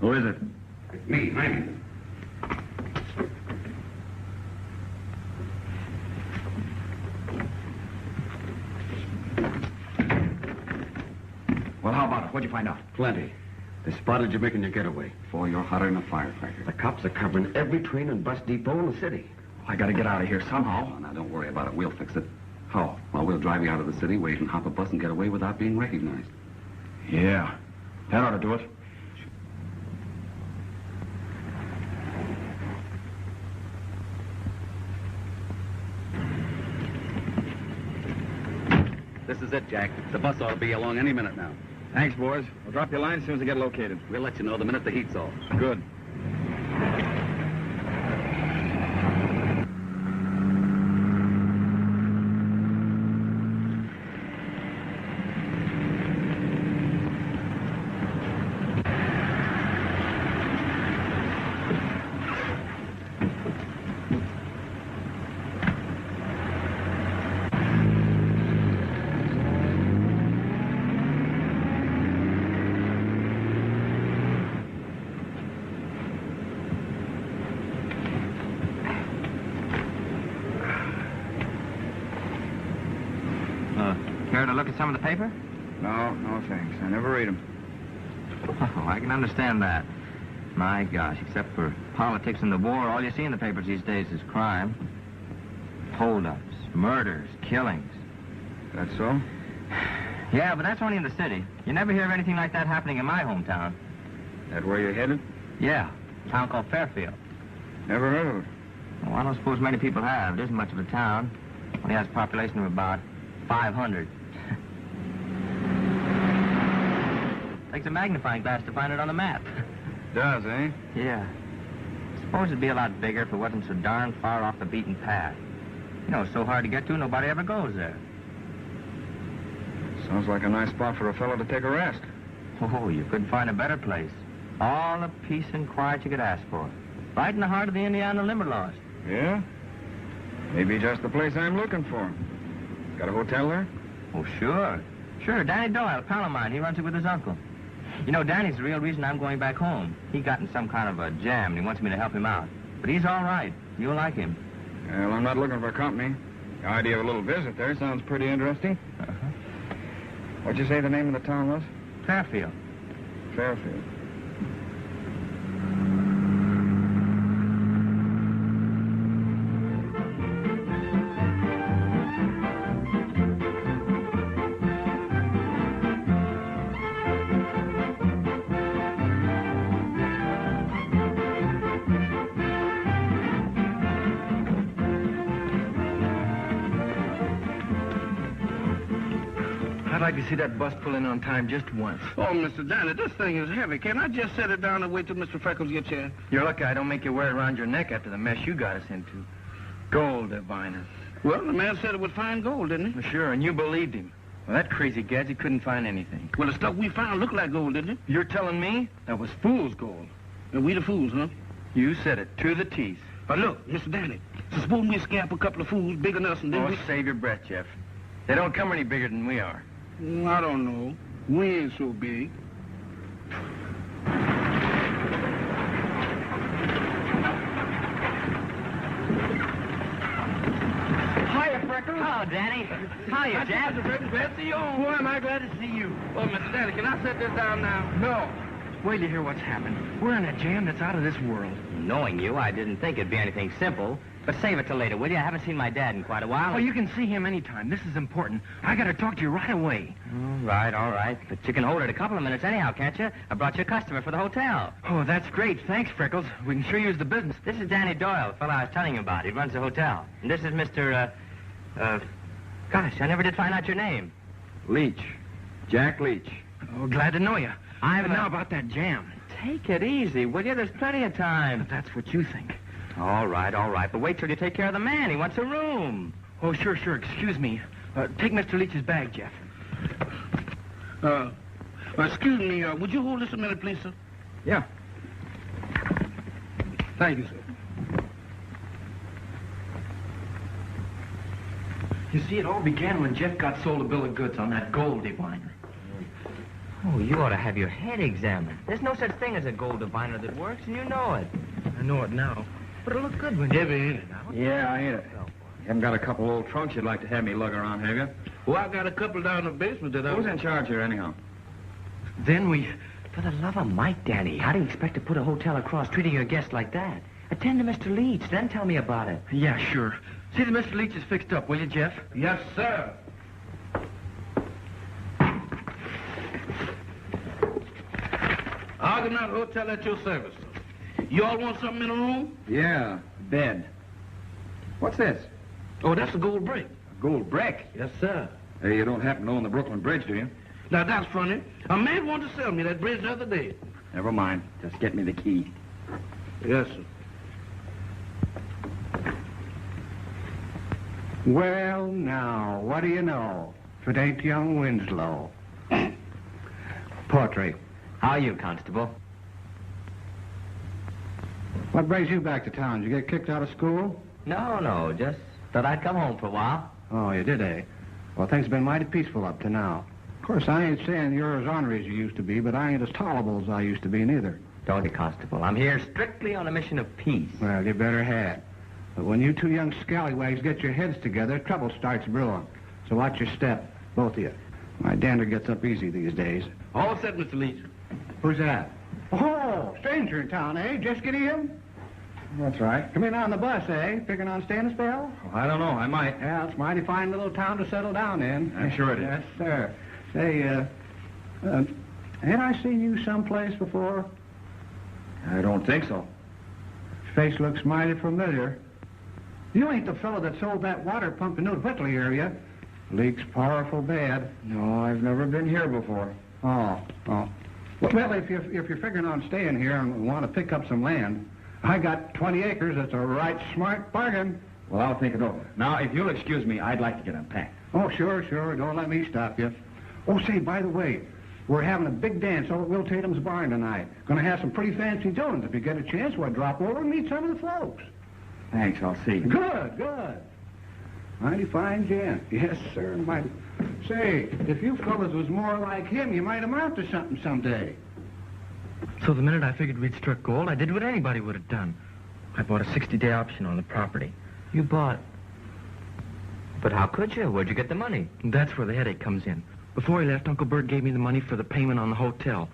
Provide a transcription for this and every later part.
Who is it? It's me, Hyman. Well, how about it? What'd you find out? Plenty. They spotted you making your getaway. Boy, you're hotter than a firecracker. The cops are covering every train and bus depot in the city. I gotta get out of here somehow. Oh, now, don't worry about it. We'll fix it. How? Well, we'll drive you out of the city where you can hop a bus and get away without being recognized. Yeah. That ought to do it. This is it, Jack. The bus ought to be along any minute now. Thanks, boys. We'll drop your line as soon as I get located. We'll let you know the minute the heat's off. Good. Care to look at some of the paper? No, thanks. I never read them. Oh, I can understand that. My gosh, except for politics and the war, all you see in the papers these days is crime. Hold-ups, murders, killings. That so? Yeah, but that's only in the city. You never hear of anything like that happening in my hometown. That where you're headed? Yeah, a town called Fairfield. Never heard of it. Well, I don't suppose many people have. It isn't much of a town. Only has a population of about 500. Takes a magnifying glass to find it on the map. Does, eh? Yeah. Suppose it'd be a lot bigger if it wasn't so darn far off the beaten path. You know, it's so hard to get to, nobody ever goes there. Sounds like a nice spot for a fellow to take a rest. Oh, you couldn't find a better place. All the peace and quiet you could ask for. Right in the heart of the Indiana Limberlost. Yeah? Maybe just the place I'm looking for. Got a hotel there? Oh, sure. Sure, Danny Doyle, a pal of mine. He runs it with his uncle. You know, Danny's the real reason I'm going back home. He got in some kind of a jam, and he wants me to help him out. But he's all right. You'll like him. Well, I'm not looking for company. The idea of a little visit there sounds pretty interesting. Uh-huh. What'd you say the name of the town was? Fairfield. Fairfield. I'd like to see that bus pull in on time just once. Oh, Mr. Danny, this thing is heavy. Can't I just set it down and wait till Mr. Freckles gets here? You're lucky I don't make you wear it around your neck after the mess you got us into. Gold, Divinus. Well, the man said it would find gold, didn't he? Well, sure, and you believed him. Well, that crazy gadget couldn't find anything. Well, the stuff we found looked like gold, didn't it? You're telling me that was fool's gold? And we the fools, huh? You said it, to the teeth. But look, Mr. Danny, suppose we scamp a couple of fools bigger than us and then Oh, we... save your breath, Jeff. They don't come any bigger than we are. I don't know. We ain't so big. Hiya, Freckles. Hello, Danny. Hiya, Jeff. Glad to see you. Boy, am I glad to see you. Oh, Mr. Danny, can I set this down now? No. Wait till you hear what's happened. We're in a jam that's out of this world. Knowing you, I didn't think it'd be anything simple. But save it till later, will you? I haven't seen my dad in quite a while. Oh, you can see him anytime. This is important. I gotta talk to you right away. All right. But you can hold it a couple of minutes anyhow, can't you? I brought you a customer for the hotel. Oh, that's great. Thanks, Freckles. We can sure use the business. This is Danny Doyle, the fellow I was telling you about. He runs the hotel. And this is Mr. Gosh, I never did find out your name. Leach. Jack Leach. Oh, glad to know you. I'm But now about that jam. Take it easy, will you? There's plenty of time. But that's what you think. All right. But wait till you take care of the man. He wants a room. Oh, sure. Excuse me. Take Mr. Leach's bag, Jeff. Excuse me, would you hold this a minute, please, sir? Yeah. Thank you, sir. You see, it all began when Jeff got sold a bill of goods on that gold diviner. Oh, you ought to have your head examined. There's no such thing as a gold diviner that works, and you know it. I know it now. But it'll look good when you... Heavy, ain't it? Yeah, I ain't it. You haven't got a couple old trunks you'd like to have me lug around, have you? Well, I got a couple down in the basement that I... Who's in charge here, anyhow? Then we... For the love of Mike, Danny, how do you expect to put a hotel across treating your guests like that? Attend to Mr. Leach, then tell me about it. Yeah, sure. See that Mr. Leach is fixed up, will you, Jeff? Yes, sir. Argonaut Hotel at your service. You all want something in the room? Yeah, bed. What's this? Oh, that's a gold brick. A gold brick? Yes, sir. Hey, you don't happen to own the Brooklyn Bridge, do you? Now, that's funny. A man wanted to sell me that bridge the other day. Never mind. Just get me the key. Yes, sir. Well, now, what do you know? If it ain't young Winslow. Portrait. How are you, Constable? What brings you back to town? Did you get kicked out of school? No, just thought I'd come home for a while. Oh, you did, eh? Well, things have been mighty peaceful up to now. Of course, I ain't saying you're as ornery as you used to be, but I ain't as tolerable as I used to be, neither. Don't you, Constable? I'm here strictly on a mission of peace. Well, you better have. But when you two young scallywags get your heads together, trouble starts brewing. So watch your step, both of you. My dander gets up easy these days. All set, Mr. Leach. Who's that? Oh, stranger in town, eh? Just get in? That's right. Come in on the bus, eh? Figuring on staying a spell? Well, I don't know. I might. Yeah, it's a mighty fine little town to settle down in. I'm sure it is. Yes, sir. Say, ain't I seen you someplace before? I don't think so. Face looks mighty familiar. You ain't the fellow that sold that water pump in New Whitley area. Leaks powerful bad. No, I've never been here before. Oh. Well, if you're figuring on staying here and want to pick up some land, I got 20 acres. That's a right smart bargain. Well, I'll think it over. Now, if you'll excuse me, I'd like to get unpacked. Oh, sure. Don't let me stop you. Oh, say, by the way, we're having a big dance over at Will Tatum's barn tonight. Gonna have some pretty fancy doings. If you get a chance, we'll drop over and meet some of the folks. Thanks, I'll see. Good. Mighty fine gent. Yes, sir. Mighty. Say, if you fellas was more like him, you might amount to something someday. So the minute I figured we'd struck gold, I did what anybody would have done. I bought a 60-day option on the property. You bought... But how could you? Where'd you get the money? That's where the headache comes in. Before he left, Uncle Bert gave me the money for the payment on the hotel.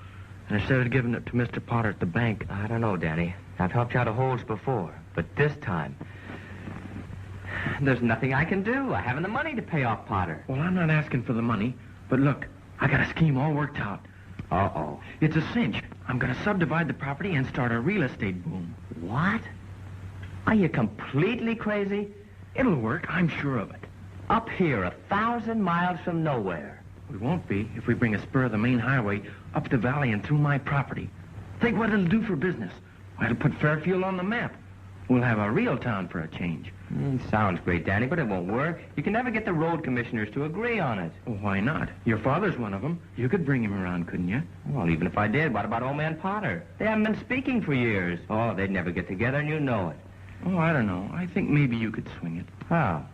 And instead of giving it to Mr. Potter at the bank... I don't know, Danny. I've helped you out of holes before. But this time... There's nothing I can do. I haven't the money to pay off Potter. Well, I'm not asking for the money. But look, I got a scheme all worked out. Uh-oh. It's a cinch. I'm going to subdivide the property and start a real estate boom. What? Are you completely crazy? It'll work, I'm sure of it. Up here, 1,000 miles from nowhere. We won't be if we bring a spur of the main highway up the valley and through my property. Think what it'll do for business. Why, it'll put Fairfield on the map. We'll have a real town for a change. Sounds great, Danny, but it won't work. You can never get the road commissioners to agree on it. Well, why not? Your father's one of them. You could bring him around, couldn't you? Well, even if I did, what about old man Potter? They haven't been speaking for years. Oh, they'd never get together, and you know it. Oh, I don't know. I think maybe you could swing it. How?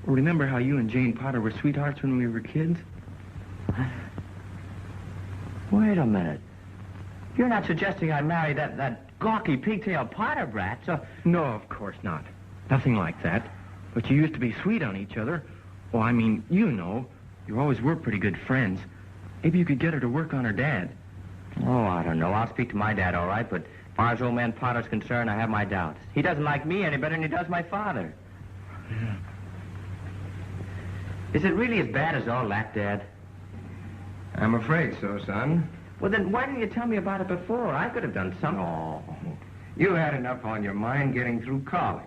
Remember how you and Jane Potter were sweethearts when we were kids? Wait a minute. You're not suggesting I marry that gawky pigtail Potter brat, so... No, of course not. Nothing like that. But you used to be sweet on each other. Well, I mean, you know. You always were pretty good friends. Maybe you could get her to work on her dad. Oh, I don't know. I'll speak to my dad, all right, but as far as old man Potter's concerned, I have my doubts. He doesn't like me any better than he does my father. Yeah. Is it really as bad as all that, Dad? I'm afraid so, son. Well, then why didn't you tell me about it before? I could have done something. Oh, you had enough on your mind getting through college.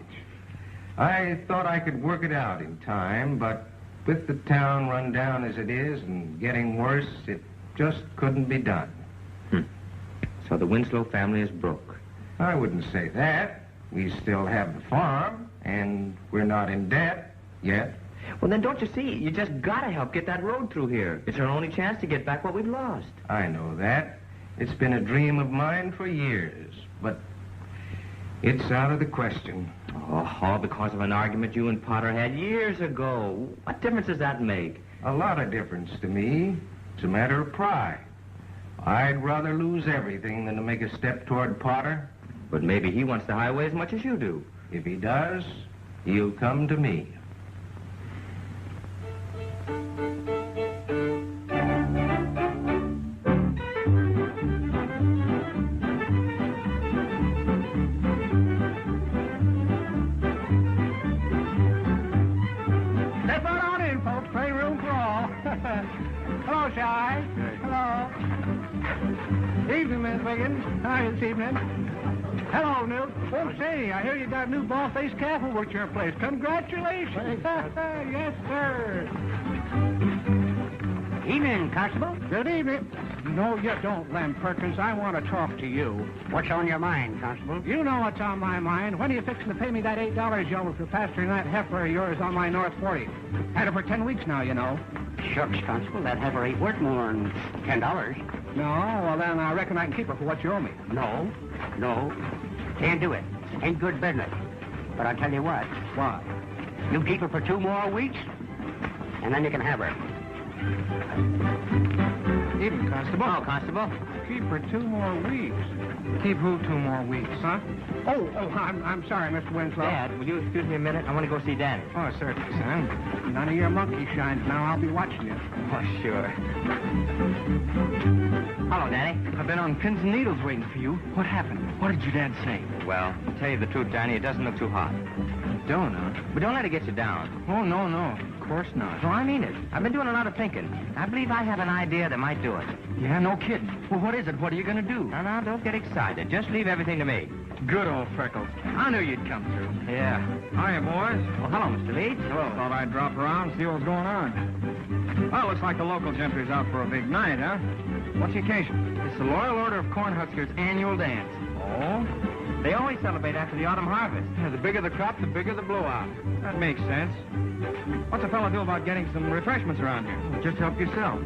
I thought I could work it out in time, but with the town run down as it is and getting worse, it just couldn't be done. So the Winslow family is broke. I wouldn't say that. We still have the farm, and we're not in debt yet. Well, then don't you see? You just gotta help get that road through here. It's our only chance to get back what we've lost. I know that. It's been a dream of mine for years, but it's out of the question. Oh, all because of an argument you and Potter had years ago. What difference does that make? A lot of difference to me. It's a matter of pride. I'd rather lose everything than to make a step toward Potter. But maybe he wants the highway as much as you do. If he does, he'll come to me. Step on in, folks. Plenty room for all. Hello, Shy. Hello. Evening, Miss Wiggins. Hi, this evening. Hello, Newt. Oh, say, I hear you got a new ball-faced calf over at your place. Congratulations. Yes, sir. Evening, Constable. Good evening. No, you don't, Lem Perkins. I want to talk to you. What's on your mind, Constable? You know what's on my mind. When are you fixing to pay me that $8 you owe for pasturing that heifer of yours on my North 40? Had her for 10 weeks now, you know. Shucks, Constable, that heifer ain't worth more than $10. No? Well, then I reckon I can keep her for what you owe me. No. Can't do it. Ain't good business. But I'll tell you what. What? You keep her for 2 more weeks, and then you can have her. Evening, Constable. Oh, Constable. Keep her 2 more weeks. Keep who 2 more weeks? Huh? Oh, I'm sorry, Mr. Winslow. Dad, will you excuse me a minute? I want to go see Danny. Oh, certainly, son. None of your monkey shines now. I'll be watching you. Oh, sure. Hello, Danny. I've been on pins and needles waiting for you. What happened? What did your dad say? Well, to tell you the truth, Danny, it doesn't look too hot. Don't, huh? But don't let it get you down. Oh, no. Of course not. No, I mean it. I've been doing a lot of thinking. I believe I have an idea that might do it. Yeah, no kidding. Well, what is it? What are you going to do? Now, don't get excited. Just leave everything to me. Good old Freckles. I knew you'd come through. Yeah. Hiya, boys. Well, hello, Mr. Leeds. Hello. Thought I'd drop around and see what was going on. Well, looks like the local gentry's out for a big night, huh? What's the occasion? It's the Loyal Order of Cornhusker's annual dance. Oh? They always celebrate after the autumn harvest. Yeah, the bigger the crop, the bigger the blowout. That makes sense. What's a fellow do about getting some refreshments around here? Well, just help yourself.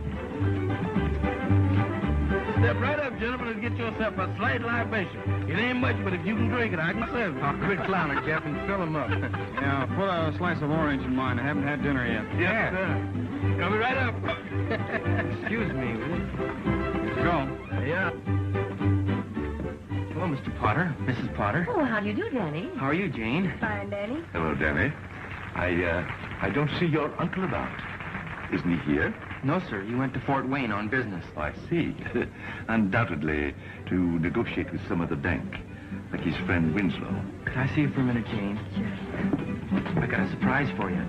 Step right up, gentlemen, and get yourself a slight libation. It ain't much, but if you can drink it, I can serve it. Oh, quit clowning, Jeff, and fill them up. Yeah, put a slice of orange in mine. I haven't had dinner yet. Yes, sir. Coming right up. Excuse me, will you? Let's go. Yeah. Hello, Mr. Potter. Mrs. Potter. Oh, how do you do, Danny? How are you, Jane? Fine, Danny. Hello, Danny. I don't see your uncle about. Isn't he here? No, sir. He went to Fort Wayne on business. Oh, I see. Undoubtedly to negotiate with some other bank, like his friend Winslow. Could I see you for a minute, Jane? Sure. I got a surprise for you.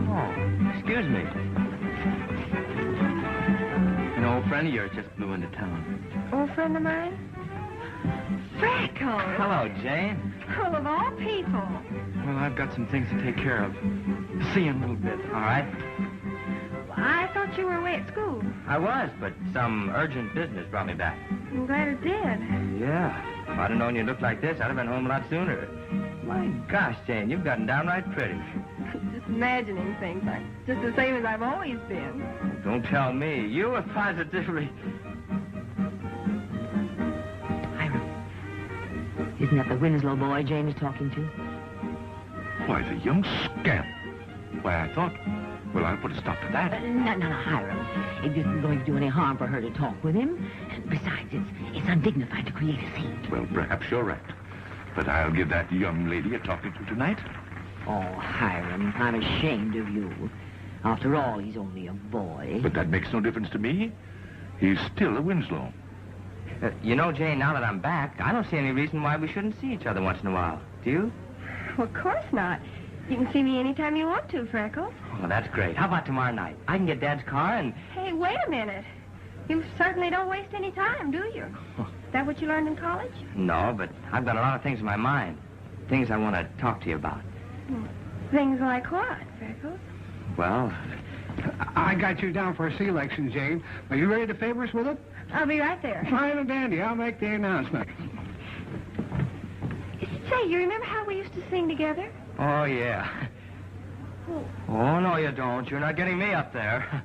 Oh, excuse me. An old friend of yours just flew into town. Old friend of mine? Freckles! Hello, Jane. Well, of all people. Well, I've got some things to take care of. See you in a little bit. All right. I thought you were away at school. I was, but some urgent business brought me back. I'm glad it did. Yeah. If I'd have known you looked like this, I'd have been home a lot sooner. My gosh, Jane, you've gotten downright pretty. Just imagining things like just the same as I've always been. Don't tell me. You were positively... Isn't that the Winslow boy Jane is talking to? Why, the young scamp. Why, I thought... Well, I'll put a stop to that. No, Hiram. It isn't going to do any harm for her to talk with him. And besides, it's undignified to create a scene. Well, perhaps you're right. But I'll give that young lady a talking to tonight. Oh, Hiram, I'm ashamed of you. After all, he's only a boy. But that makes no difference to me. He's still a Winslow. You know, Jane, now that I'm back, I don't see any reason why we shouldn't see each other once in a while. Do you? Well, of course not. You can see me anytime you want to, Freckles. Oh, that's great. How about tomorrow night? I can get Dad's car and... Hey, wait a minute. You certainly don't waste any time, do you? Is that what you learned in college? No, but I've got a lot of things in my mind. Things I want to talk to you about. Things like what, Freckles? Well... I got you down for a C-election, Jane. Are you ready to favor us with it? I'll be right there. Fine and dandy. I'll make the announcement. Say, you remember how we used to sing together? Oh, yeah. Oh, no, you don't. You're not getting me up there.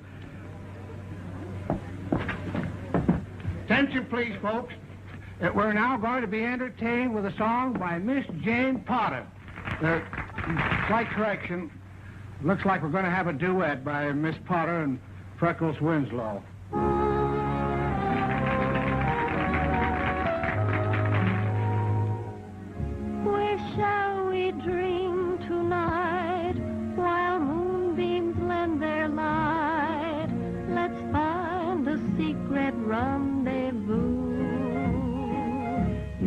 Attention, please, folks. We're now going to be entertained with a song by Miss Jane Potter. Slight correction. Looks like we're going to have a duet by Miss Potter and Freckles Winslow. Where shall we dream tonight while moonbeams lend their light? Let's find a secret rendezvous.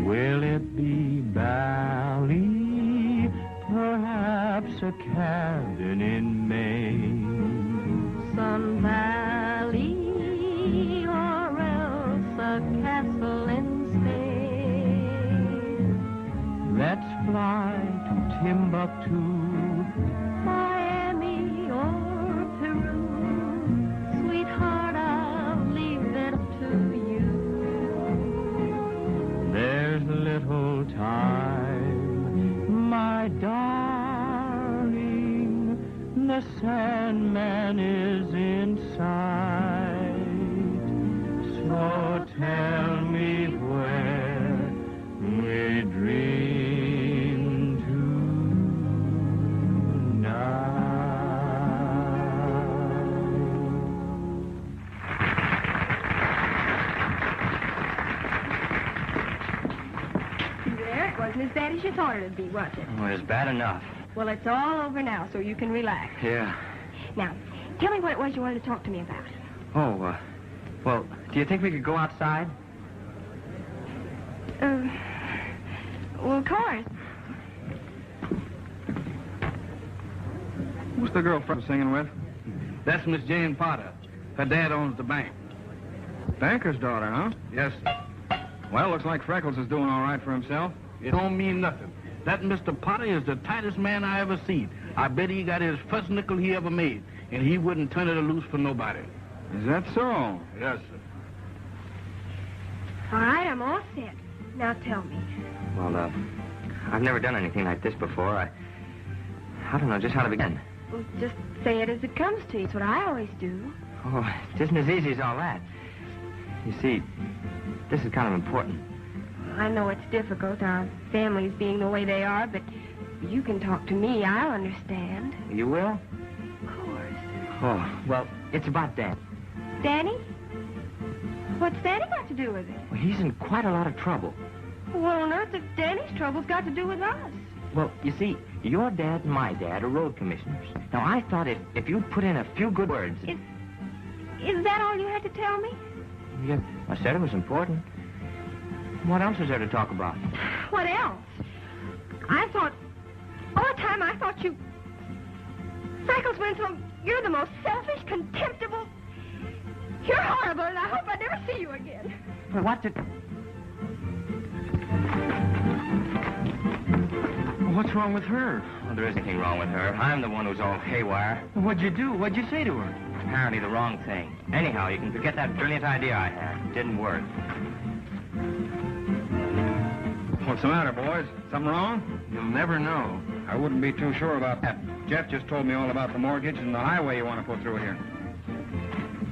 Will it be Bali? Perhaps a cabin in Maine. Sun Valley, or else a castle in Spain. Let's fly to Timbuktu, Miami or Peru. Sweetheart, I'll leave it to you. there's little time, my darling. The Sandman is in sight. So tell me where we dream There, it wasn't as bad as you thought it'd be, was it? Oh, it's bad enough. Well, it's all over now, so you can relax. Yeah. Now, tell me what it was you wanted to talk to me about. Oh, well, do you think we could go outside? Well, of course. Who's the girl Fred was singing with? That's Miss Jane Potter. Her dad owns the bank. Banker's daughter, huh? Yes, sir. Well, looks like Freckles is doing all right for himself. It don't mean nothing. That Mr. Potter is the tightest man I ever seen. I bet he got his first nickel he ever made, and he wouldn't turn it loose for nobody. Is that so? Yes, sir. All right, I'm all set. Now tell me. Well, I've never done anything like this before. I don't know just how to begin. Well, just say it as it comes to you. It's what I always do. Oh, it isn't as easy as all that. You see, this is kind of important. I know it's difficult, our families being the way they are, but you can talk to me. I'll understand. You will? Of course. Oh, well, it's about Dan. Danny? What's Danny got to do with it? Well, he's in quite a lot of trouble. What on earth have Danny's troubles got to do with us? Well, you see, your dad and my dad are road commissioners. Now, I thought if you'd put in a few good words... Is that all you had to tell me? Yeah, I said it was important. What else is there to talk about? What else? I thought... All the time I thought you... Freckles Winslow, you're the most selfish, contemptible... You're horrible, and I hope I never see you again. Well, what did... What's wrong with her? Well, there isn't anything wrong with her. I'm the one who's all haywire. What'd you do? What'd you say to her? Apparently the wrong thing. Anyhow, you can forget that brilliant idea I had. It didn't work. What's the matter, boys? Something wrong? You'll never know. I wouldn't be too sure about that. Jeff just told me all about the mortgage and the highway you want to put through here.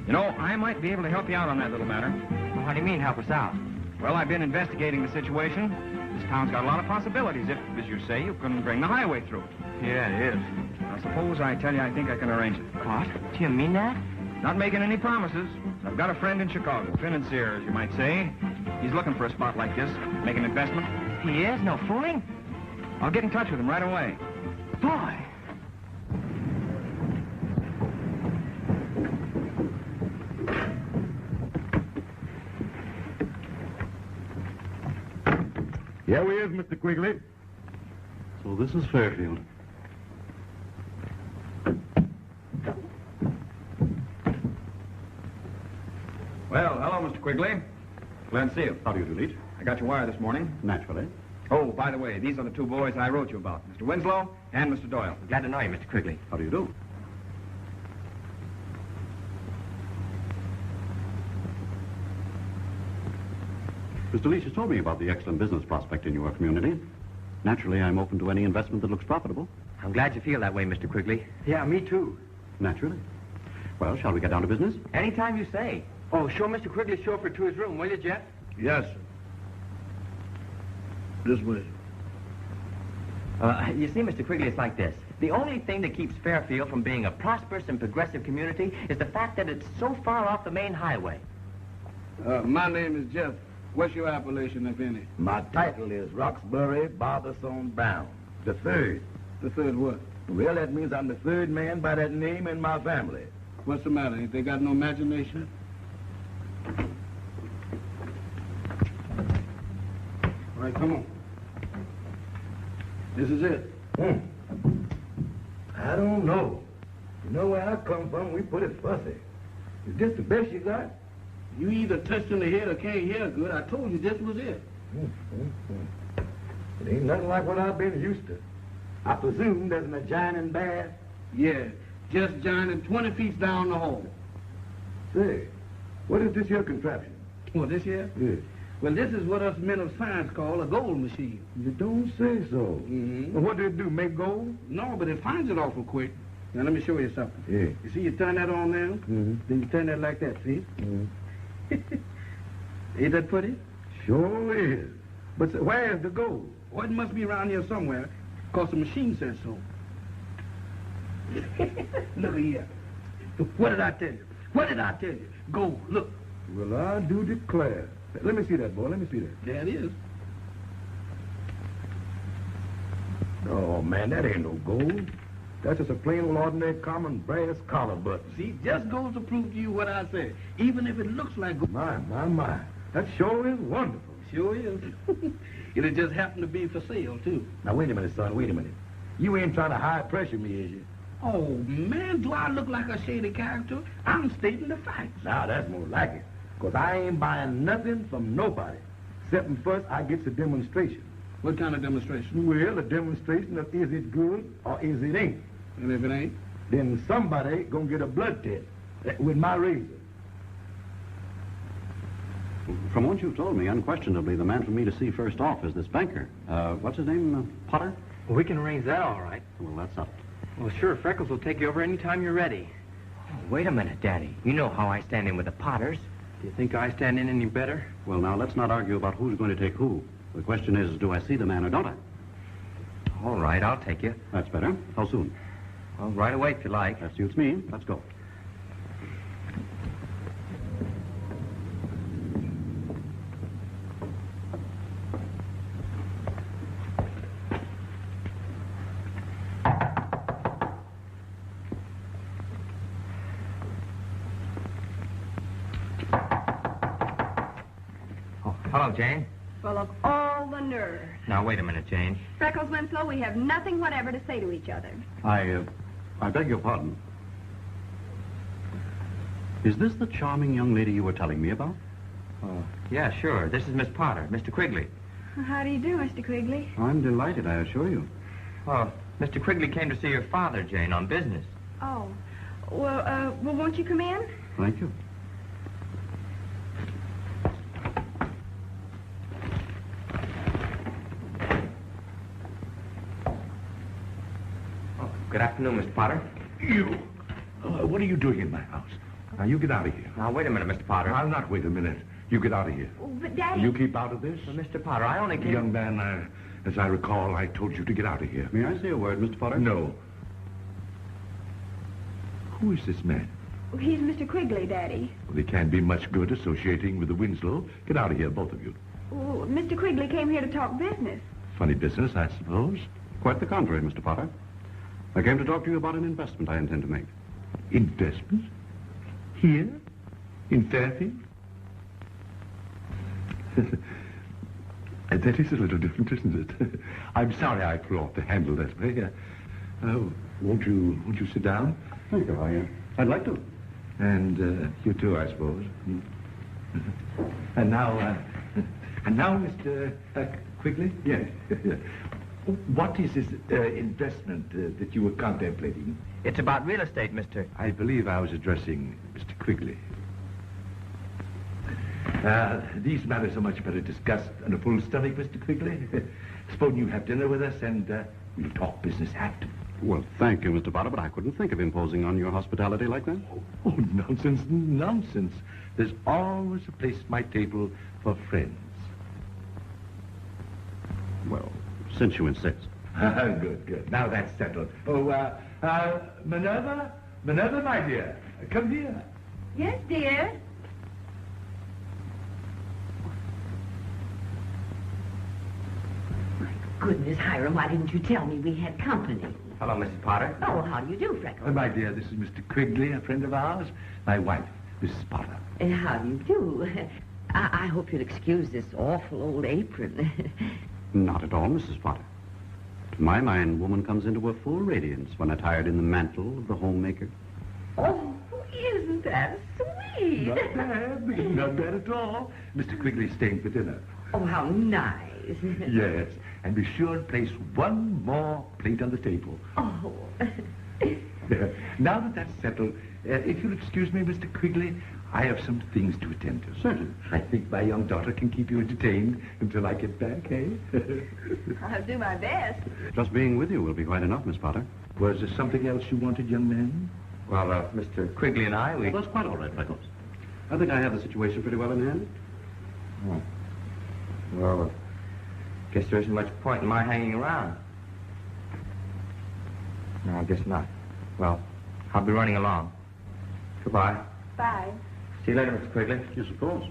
You know, I might be able to help you out on that little matter. Well, what do you mean, help us out? Well, I've been investigating the situation. This town's got a lot of possibilities if, as you say, you can bring the highway through. Yeah, it is. Now, suppose I tell you I think I can arrange it. What? Do you mean that? Not making any promises. I've got a friend in Chicago, financier, as you might say. He's looking for a spot like this, make an investment. He is? No fooling? I'll get in touch with him right away. Boy! Here he is, Mr. Quigley. So this is Fairfield. Well, hello, Mr. Quigley. Glad to see you. How do you do, Leach? I got your wire this morning. Naturally. Oh, by the way, these are the two boys I wrote you about, Mr. Winslow and Mr. Doyle. Glad to know you, Mr. Quigley. How do you do? Mr. Leach has told me about the excellent business prospect in your community. Naturally, I'm open to any investment that looks profitable. I'm glad you feel that way, Mr. Quigley. Yeah, me too. Naturally. Well, shall we get down to business? Anytime you say. Oh, show Mr. Quigley's chauffeur to his room, will you, Jeff? Yes, sir. This way. You see, Mr. Quigley, it's like this. The only thing that keeps Fairfield from being a prosperous and progressive community is the fact that it's so far off the main highway. My name is Jeff. What's your appellation, if any? My title is Roxbury Barberson Brown, the third. The third what? Well, that means I'm the third man by that name in my family. What's the matter? Ain't they got no imagination? All right, come on. This is it. I don't know. You know where I come from, we put it fussy. Is this the best you got? You either touched in the head or can't hear good. I told you this was it. It ain't nothing like what I've been used to. I presume there's an adjoining bath? Yeah, just joining 20 feet down the hall. Say, what is this here contraption? What, this here? Yeah. Well, this is what us men of science call a gold machine. You don't say so. Mm-hmm. Well, what do it do, make gold? No, but it finds it awful quick. Now, let me show you something. Yeah. You see, you turn that on now, then you turn that like that, see? Ain't that pretty? Sure is. But where's the gold? Well, it must be around here somewhere, because the machine says so. Look here. What did I tell you? What did I tell you? Gold, look. Well, I do declare. Let me see that, boy. Let me see that. There it is. Oh, man, that ain't no gold. That's just a plain old ordinary common brass collar button. See, just goes to prove to you what I said. Even if it looks like gold. My. That sure is wonderful. Sure is. It'll just happen to be for sale, too. Now, wait a minute, son, wait a minute. You ain't trying to high pressure me, is you? Oh, man, do I look like a shady character? I'm stating the facts. Now, that's more like it. Because I ain't buying nothing from nobody. Except first I get the demonstration. What kind of demonstration? Well, a demonstration of is it good or is it ain't. And if it ain't? Then somebody gonna get a blood test with my razor. From what you've told me, unquestionably, the man for me to see first off is this banker. What's his name? Potter? Well, we can arrange that all right. Well, that's up. Well, sure, Freckles will take you over any time you're ready. Oh, wait a minute, Daddy. You know how I stand in with the Potters. Do you think I stand in any better? Well, now, let's not argue about who's going to take who. The question is, do I see the man or don't I? All right, I'll take you. That's better. How soon? Well, right away, if you like. That suits me. Let's go. Hello, Jane. Well, of all the nerve. Now, wait a minute, Jane. Freckles, Winslow, we have nothing whatever to say to each other. I beg your pardon. Is this the charming young lady you were telling me about? Yeah, sure. This is Miss Potter, Mr. Quigley. How do you do, Mr. Quigley? I'm delighted, I assure you. Oh, Mr. Quigley came to see your father, Jane, on business. Oh. Well, won't you come in? Thank you. Good afternoon, Mr. Potter. You! What are you doing in my house? Now, you get out of here. Now, wait a minute, Mr. Potter. I'll not wait a minute. You get out of here. Oh, but, Daddy... You keep out of this? Well, Mr. Potter, I only came... Young man, as I recall, I told you to get out of here. May I say a word, Mr. Potter? No. Who is this man? Oh, he's Mr. Quigley, Daddy. Well, he can't be much good associating with the Winslow. Get out of here, both of you. Oh, Mr. Quigley came here to talk business. Funny business, I suppose. Quite the contrary, Mr. Potter. I came to talk to you about an investment I intend to make. Investment? Here? In Fairfield? That is a little different, isn't it? I'm sorry I threw off the handle that way. Won't you sit down? Thank you, I'd like to. And you too, I suppose. And now, Mr. Quigley? Yes. What is this investment that you were contemplating? It's about real estate, Mr. I believe I was addressing Mr. Quigley. These matters are much better discussed on a full stomach, Mr. Quigley. Suppose you have dinner with us and we'll talk business after. Well, thank you, Mr. Potter, but I couldn't think of imposing on your hospitality like that. Oh, nonsense. There's always a place at my table for friends. Well, since you insist. Good, good. Now that's settled. Oh, Minerva? Minerva, my dear, come here. Yes, dear. My goodness, Hiram, why didn't you tell me we had company? Hello, Mrs. Potter. Oh, how do you do, Freckles? My dear, this is Mr. Quigley, a friend of ours. My wife, Mrs. Potter. How do you do? I hope you'll excuse this awful old apron. Not at all, Mrs. Potter. To my mind, woman comes into her full radiance when attired in the mantle of the homemaker. Oh, isn't that sweet? Not bad, not bad at all. Mr. Quigley's staying for dinner. Oh, how nice. Yes, and be sure and place one more plate on the table. Oh. Now that that's settled, if you'll excuse me, Mr. Quigley, I have some things to attend to. Certainly. I think my young daughter can keep you entertained until I get back, eh? I'll do my best. Just being with you will be quite enough, Miss Potter. Was there something else you wanted, young man? Well, Mr. Quigley and I, That's quite all right, Freckles. I think I have the situation pretty well in hand. Oh. Well, guess there isn't much point in my hanging around. No, I guess not. Well, I'll be running along. Goodbye. Bye. See you later, Mr. Quigley. Yes, of course.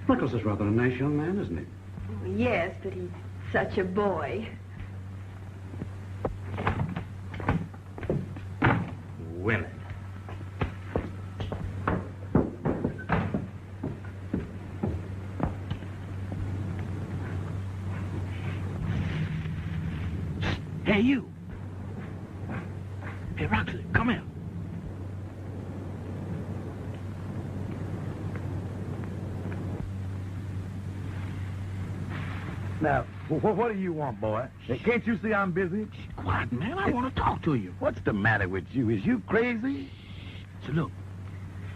Freckles is rather a nice young man, isn't he? Oh, yes, but he's such a boy. Women. Hey, you. Hey, Roxy, come here. Now, what do you want, boy? Can't you see I'm busy? Quiet, man. I want to talk to you. What's the matter with you? Is you crazy? So, look,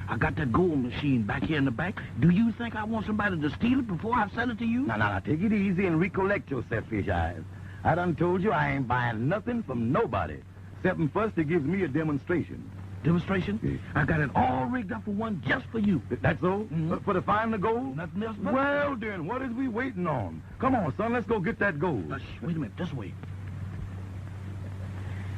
I got that gold machine back here in the back. Do you think I want somebody to steal it before I sell it to you? Now, take it easy and recollect yourself, Fish Eyes. I done told you I ain't buying nothing from nobody. Except first it gives me a demonstration. Demonstration? Yeah. I got it all rigged up for one just for you. That's so? Mm-hmm. For to find the gold? Nothing else but... Well, then, what is we waiting on? Come on, son, let's go get that gold. Wait a minute, just wait.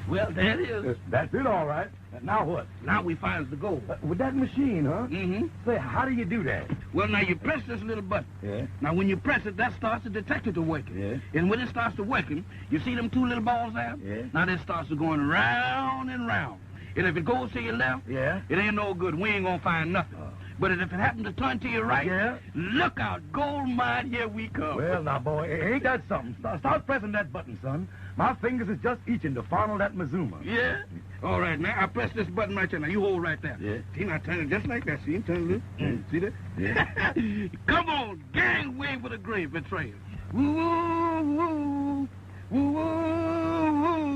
Well, there it is. That's it, all right. Now what? Now we find the gold. With that machine, huh? Mm-hmm. Say, how do you do that? Well, now you press this little button. Yeah. Now when you press it, that starts the detector to working. Yeah. And when it starts to working, you see them two little balls there? Yeah. Now this starts to going round and round. And if it goes to your left, yeah, it ain't no good. We ain't gonna find nothing. But if it happens to turn to your right, yeah, look out, gold mine, here we come. Well, now, boy, ain't that something? Start pressing that button, son. My fingers is just itching to funnel that Mazuma. Yeah? All right, now, I press this button right there. Now, you hold right there. Yeah. See, now, turn it just like that. See, turn it a little. See that? Yeah. Come on, gangway for the gravy train. Woo-woo-woo. Woo-woo-woo.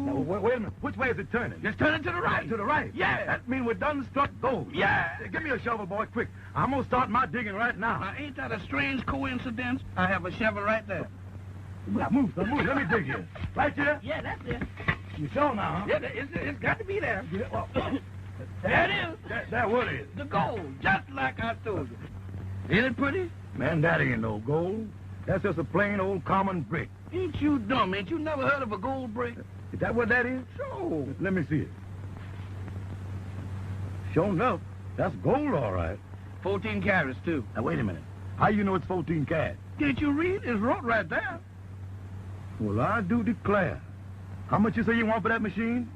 Now, wait a minute. Which way is it turning? Just turn it to the right. To the right? Yeah. That means we're done struck gold. Yeah. Give me a shovel, boy, quick. I'm going to start my digging right now. Now, ain't that a strange coincidence? I have a shovel right there. Now, move, son, move. Let me dig here. Right here? Yeah, that's it. You sure now, huh? Yeah, it's got to be there. Yeah, well, there it is. That what is? The gold, just like I told you. Ain't it pretty? Man, that ain't no gold. That's just a plain old common brick. Ain't you dumb? Ain't you never heard of a gold brick? Is that what that is? Sure. Let me see it. Sure enough, that's gold, all right. 14 carats, too. Now, wait a minute. How you know it's 14 carats? Can't you read? It's wrote right there. Well, I do declare. How much you say you want for that machine?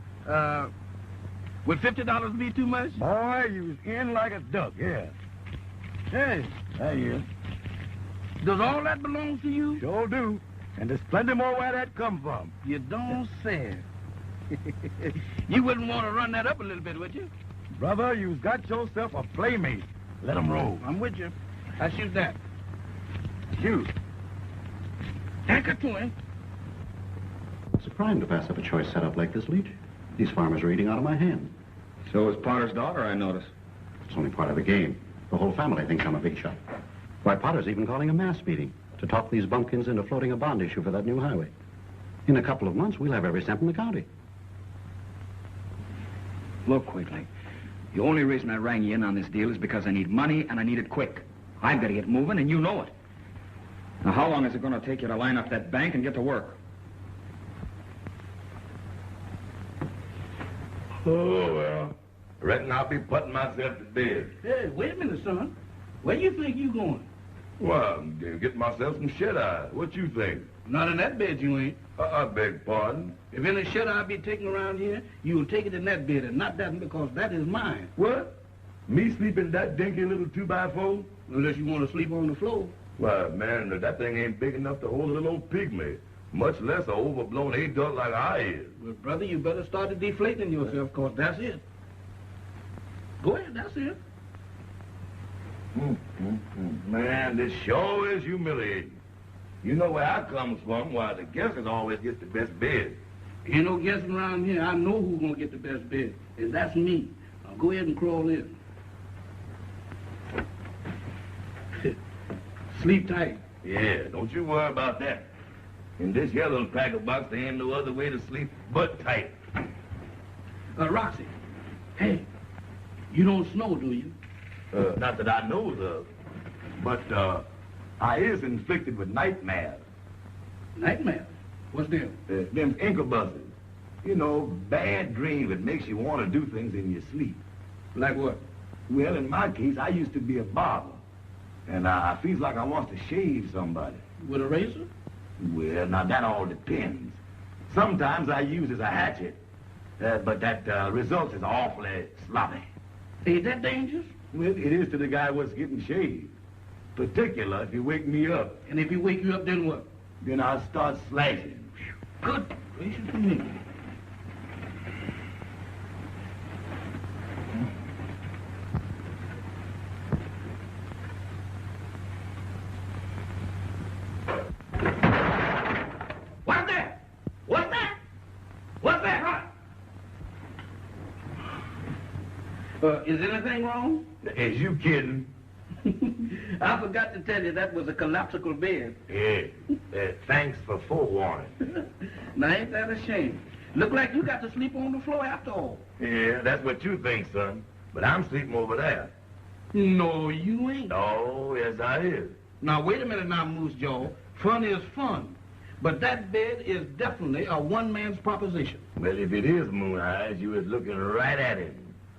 Would $50 be too much? Boy, you was in like a duck, yeah. Hey, there you is. Does all that belong to you? Sure do. And there's plenty more where that come from. You don't say. You wouldn't want to run that up a little bit, would you? Brother, you've got yourself a playmate. Let 'em roll. I'm with you. I shoot that. Shoot. Anchor to him. It's a crime to pass up a choice setup like this, Leach. These farmers are eating out of my hand. So is Potter's daughter, I notice. It's only part of the game. The whole family thinks I'm a big shot. Why, Potter's even calling a mass meeting to talk these bumpkins into floating a bond issue for that new highway. In a couple of months, we'll have every cent in the county. Look, Quigley, the only reason I rang you in on this deal is because I need money and I need it quick. I've got to get moving, and you know it. Now, how long is it going to take you to line up that bank and get to work? Oh, well, I reckon I'll be putting myself to bed. Hey, wait a minute, son. Where you think you going? Well, I'm getting myself some shut-eye. What you think? Not in that bed, you ain't. I beg pardon? If any shut-eye be taken around here, you will take it in that bed and not that one because that is mine. What? Me sleeping that dinky little 2x4? Unless you want to sleep on the floor. Why, man, that thing ain't big enough to hold a little old pygmy, much less a overblown adult like I is. Well, brother, you better start deflating yourself, because that's it. Go ahead, that's it. Man, this sure is humiliating. You know where I comes from, why the guesses always get the best bed. Ain't no guessing around here. I know who's going to get the best bed, and that's me. Now go ahead and crawl in. Sleep tight. Yeah, don't you worry about that. In this here little packer box, there ain't no other way to sleep but tight. Roxy, hey, you don't snow, do you? Not that I knows of. But, I is inflicted with nightmares. Nightmares? What's them? Them incubuses. You know, bad dreams that makes you want to do things in your sleep. Like what? Well, in my case, I used to be a barber. And I feels like I want to shave somebody. With a razor? Well, now that all depends. Sometimes I use as a hatchet, but that result is awfully sloppy. Ain't that dangerous? Well, it is to the guy what's getting shaved. Particular if you wake me up. And if he wake you up, then what? Then I'll start slashing. Good gracious to me. What's that? What's that? What's that? Is anything wrong? Is you kidding? I forgot to tell you that was a collapsible bed. Yeah. Thanks for forewarning. Now, ain't that a shame? Look like you got to sleep on the floor after all. Yeah, that's what you think, son. But I'm sleeping over there. No, you ain't. Oh, yes, I is. Now, wait a minute now, Moose Joe. Fun is fun. But that bed is definitely a one-man's proposition. Well, if it is Moon Eyes, you is looking right at him.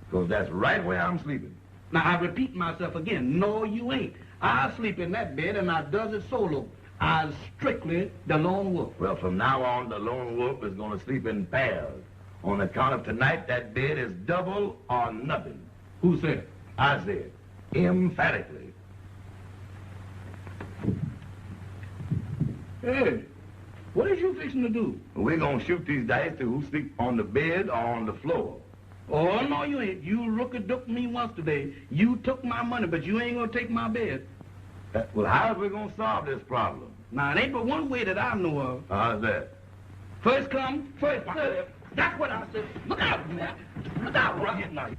Because that's right where I'm sleeping. Now, I repeat myself again. No, you ain't. I sleep in that bed, and I does it solo. I's strictly the lone wolf. Well, from now on, the lone wolf is going to sleep in pairs. On account of tonight, that bed is double or nothing. Who said? I said. Emphatically. Hey, what is you fixing to do? We're going to shoot these dice to who sleep on the bed or on the floor. Oh, no, you ain't. You rook-a-dook me once today. You took my money, but you ain't going to take my bed. Well, how's we going to solve this problem? Now, it ain't but one way that I know of. How's that? First come, first serve. That's what I said. Look out, man. Look out, Rocket Knight.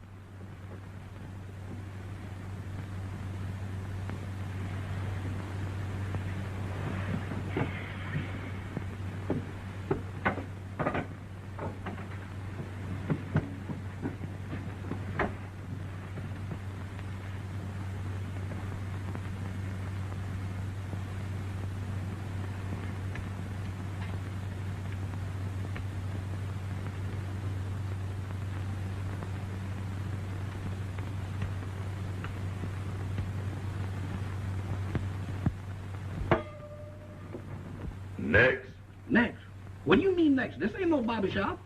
Next. Next? What do you mean next? This ain't no barber shop.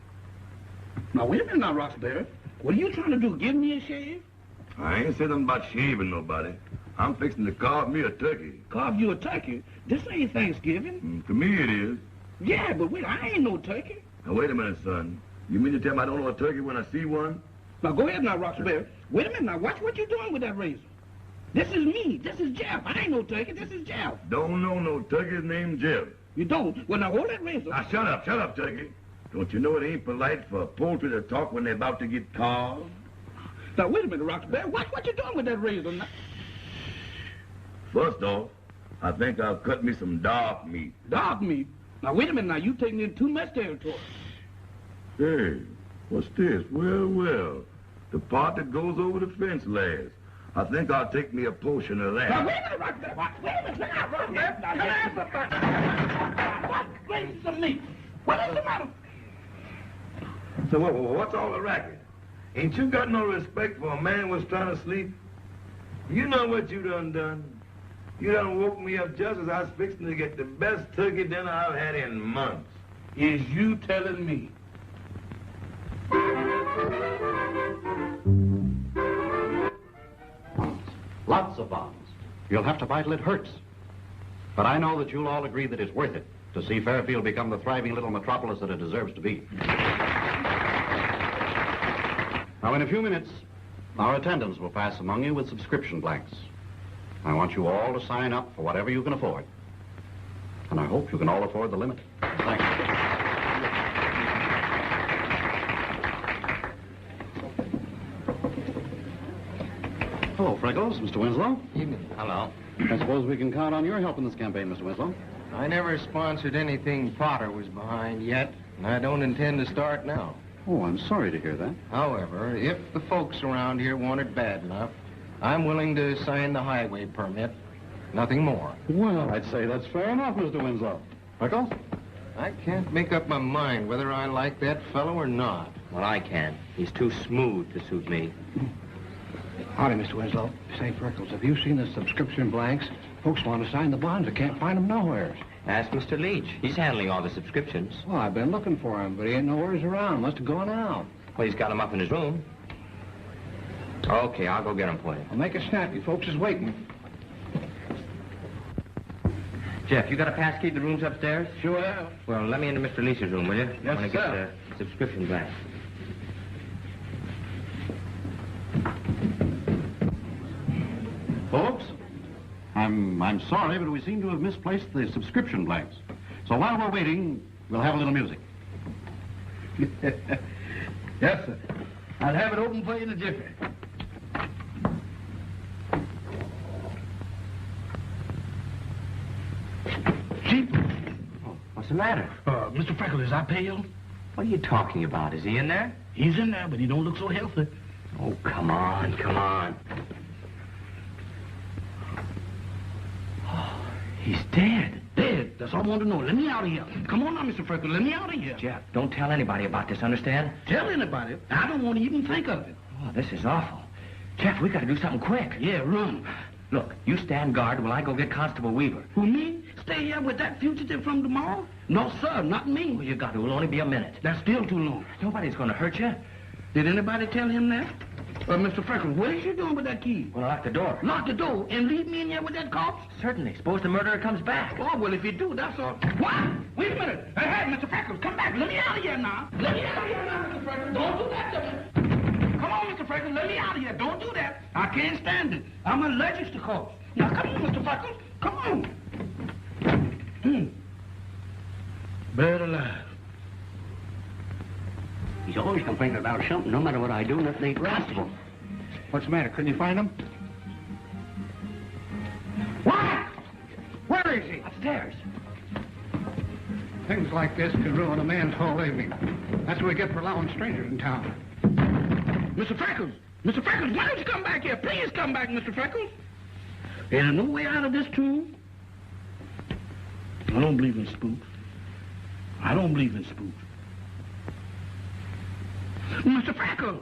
Now, wait a minute now, Roxbury. What are you trying to do, give me a shave? I ain't said nothing about shaving nobody. I'm fixing to carve me a turkey. Carve you a turkey? This ain't Thanksgiving. To me it is. Yeah, but wait, I ain't no turkey. Now, wait a minute, son. You mean to tell me I don't know a turkey when I see one? Now, go ahead now, Roxbury. Wait a minute now. Watch what you're doing with that razor. This is me. This is Jeff. I ain't no turkey. This is Jeff. Don't know no turkeys named Jeff. You don't? Well, now, hold that razor. Now, shut up, turkey. Don't you know it ain't polite for poultry to talk when they're about to get carved? Now, wait a minute, Roxbury. Watch what you're doing with that razor now. First off, I think I'll cut me some dark meat. Dark meat? Now, wait a minute now. You taking in too much territory. Hey, what's this? Well. The part that goes over the fence last. I think I'll take me a portion of that. Now, wait a minute, Roxbury. Wait a minute. Now, Roxbury. Now, what gracious of me? What is the matter? So what's all the racket? Ain't you got no respect for a man was trying to sleep? You know what you done? You done woke me up just as I was fixing to get the best turkey dinner I've had in months. Is you telling me? Lots of bombs. You'll have to fight till it hurts. But I know that you'll all agree that it's worth it to see Fairfield become the thriving little metropolis that it deserves to be. Now, in a few minutes, our attendants will pass among you with subscription blanks. I want you all to sign up for whatever you can afford. And I hope you can all afford the limit. Thank you. Hello, Freckles. Mr. Winslow. Evening. Hello. I suppose we can count on your help in this campaign, Mr. Winslow. I never sponsored anything Potter was behind yet, and I don't intend to start now. Oh, I'm sorry to hear that. However, if the folks around here want it bad enough, I'm willing to sign the highway permit. Nothing more. Well, I'd say that's fair enough, Mr. Winslow. Freckles? I can't make up my mind whether I like that fellow or not. Well, I can. He's too smooth to suit me. Howdy, Mr. Winslow. Say, Freckles, have you seen the subscription blanks? Folks want to sign the bonds. I can't find them nowhere. Ask Mr. Leach. He's handling all the subscriptions. Well, I've been looking for him, but he ain't nowheres around. Must have gone out. Well, he's got them up in his room. Okay, I'll go get them for you. I'll make it snappy. Folks is waiting. Jeff, you got a pass key to the rooms upstairs? Sure have. Well, let me into Mr. Leach's room, will you? Yes, I want to sir. get the subscription blank. Folks, I'm sorry, but we seem to have misplaced the subscription blanks. So while we're waiting, we'll have a little music. Yes, sir. I'll have it open for you in a jiffy. Chief? Oh, what's the matter? Mr. Freckles, is I pale? What are you talking about? Is he in there? He's in there, but he don't look so healthy. Oh, come on, come on. Oh, he's dead. Dead? That's all I want to know. Let me out of here. Come on now, Mr. Freckles. Let me out of here. Jeff, don't tell anybody about this, understand? Tell anybody? I don't want to even think of it. Oh, this is awful. Jeff, we got to do something quick. Yeah, run. Look, you stand guard while I go get Constable Weaver. Who, me? Stay here with that fugitive from tomorrow? No, sir, not me. Well, you got to. It'll only be a minute. That's still too long. Nobody's going to hurt you. Did anybody tell him that? Mr. Freckles, what is you doing with that key? Well, lock the door. Lock the door and leave me in here with that corpse? Certainly. Suppose the murderer comes back. Oh, well, if you do, that's all. What? Wait a minute. Hey, Mr. Freckles, come back. Let me out of here now. Let me out of here now, Mr. Freckles. Don't do that to me. Come on, Mr. Freckles, let me out of here. Don't do that. I can't stand it. I'm allergic to corpse. Now, come on, Mr. Freckles. Come on. Buried alive. He's always complaining about something. No matter what I do, nothing ain't right. Constable. What's the matter? Couldn't you find him? What? Where is he? Upstairs. Things like this can ruin a man's whole evening. That's what we get for allowing strangers in town. Mr. Freckles! Mr. Freckles, why don't you come back here? Please come back, Mr. Freckles. There's no way out of this tomb. I don't believe in spooks. I don't believe in spooks. Mr. Freckles!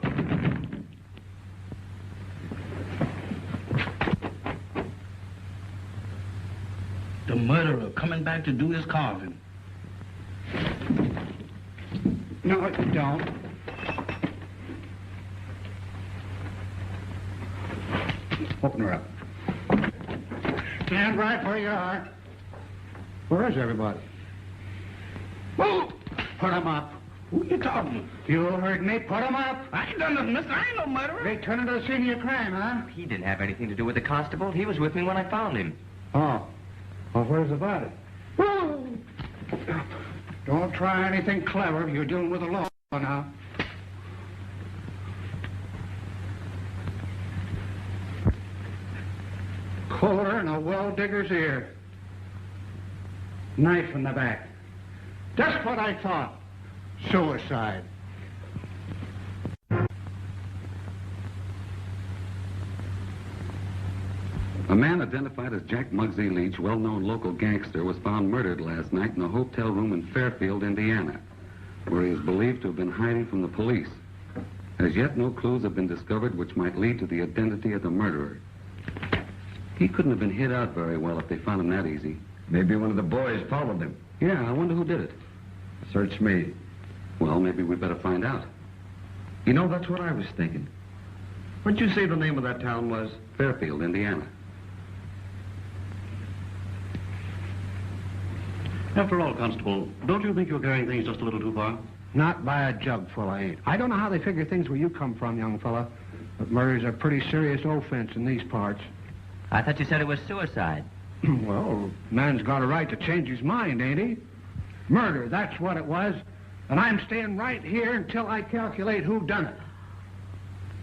The murderer coming back to do his carving. No, don't. Open her up. Stand right where you are. Where is everybody? Whoa! Put them up. Who you talking to? You heard me. Put them up. I ain't done nothing, mister. I ain't no murderer. They turn into the scene of your crime, huh? He didn't have anything to do with the constable. He was with me when I found him. Oh. Well, where's the body? Whoa! Don't try anything clever. You're dealing with the law now. Colder than a well-digger's ear. Knife in the back. Just what I thought. Suicide. A man identified as Jack Muggsy Leach, well-known local gangster, was found murdered last night in a hotel room in Fairfield, Indiana, where he is believed to have been hiding from the police. As yet, no clues have been discovered which might lead to the identity of the murderer. He couldn't have been hid out very well if they found him that easy. Maybe one of the boys followed him. Yeah, I wonder who did it. Search me. Well, maybe we better find out. You know, that's what I was thinking. What'd you say the name of that town was? Fairfield, Indiana. After all, Constable, don't you think you're carrying things just a little too far? Not by a jugful, I ain't. I don't know how they figure things where you come from, young fella, but murder's a pretty serious offense in these parts. I thought you said it was suicide. Well, man's got a right to change his mind, ain't he? Murder, that's what it was. And I'm staying right here until I calculate who done it.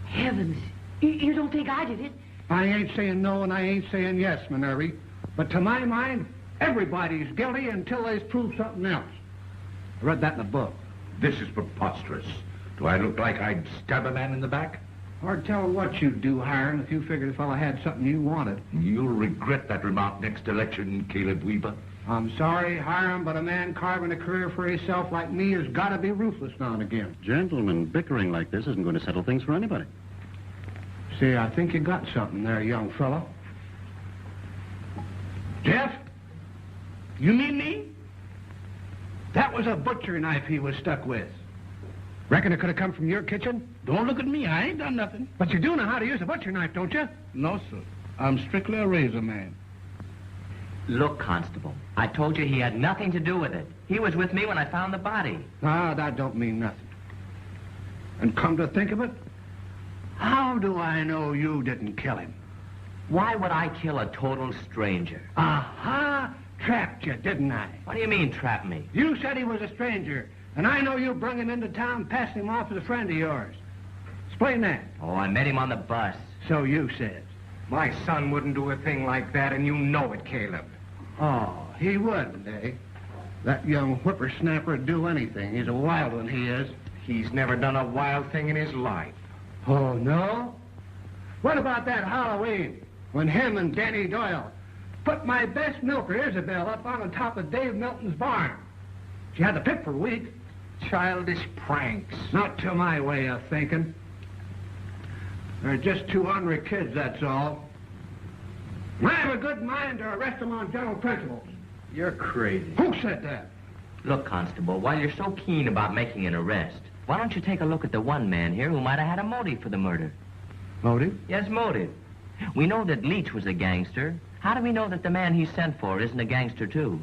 Heavens, you don't think I did it? I ain't saying no and I ain't saying yes, Minervy. But to my mind, everybody's guilty until they's proved something else. I read that in a book. This is preposterous. Do I look like I'd stab a man in the back? Hard telling what you'd do, Hiram, if you figured the fellow had something you wanted. You'll regret that remark next election, Caleb Weaver. I'm sorry, Hiram, but a man carving a career for himself like me has got to be ruthless now and again. Gentlemen, bickering like this isn't going to settle things for anybody. See, I think you got something there, young fella. Jeff? You mean me? That was a butcher knife he was stuck with. Reckon it could have come from your kitchen? Don't look at me. I ain't done nothing. But you do know how to use a butcher knife, don't you? No, sir. I'm strictly a razor man. Look, Constable, I told you he had nothing to do with it. He was with me when I found the body. Ah, that don't mean nothing. And come to think of it, how do I know you didn't kill him? Why would I kill a total stranger? Aha! Trapped you, didn't I? What do you mean, trap me? You said he was a stranger, and I know you brung him into town, passing him off as a friend of yours. Explain that. Oh, I met him on the bus. So you said. My son wouldn't do a thing like that, and you know it, Caleb. Oh, he wouldn't, eh? That young whippersnapper would do anything. He's a wild one, he is. He's never done a wild thing in his life. Oh, no? What about that Halloween, when him and Danny Doyle put my best milker, Isabel, up on the top of Dave Milton's barn? She had the pip for a week. Childish pranks. Not to my way of thinking. They're just two ornery kids, that's all. I have a good mind to arrest them on general principles. You're crazy. Who said that? Look, Constable, while you're so keen about making an arrest, why don't you take a look at the one man here who might have had a motive for the murder? Motive? Yes, motive. We know that Leach was a gangster. How do we know that the man he sent for isn't a gangster, too?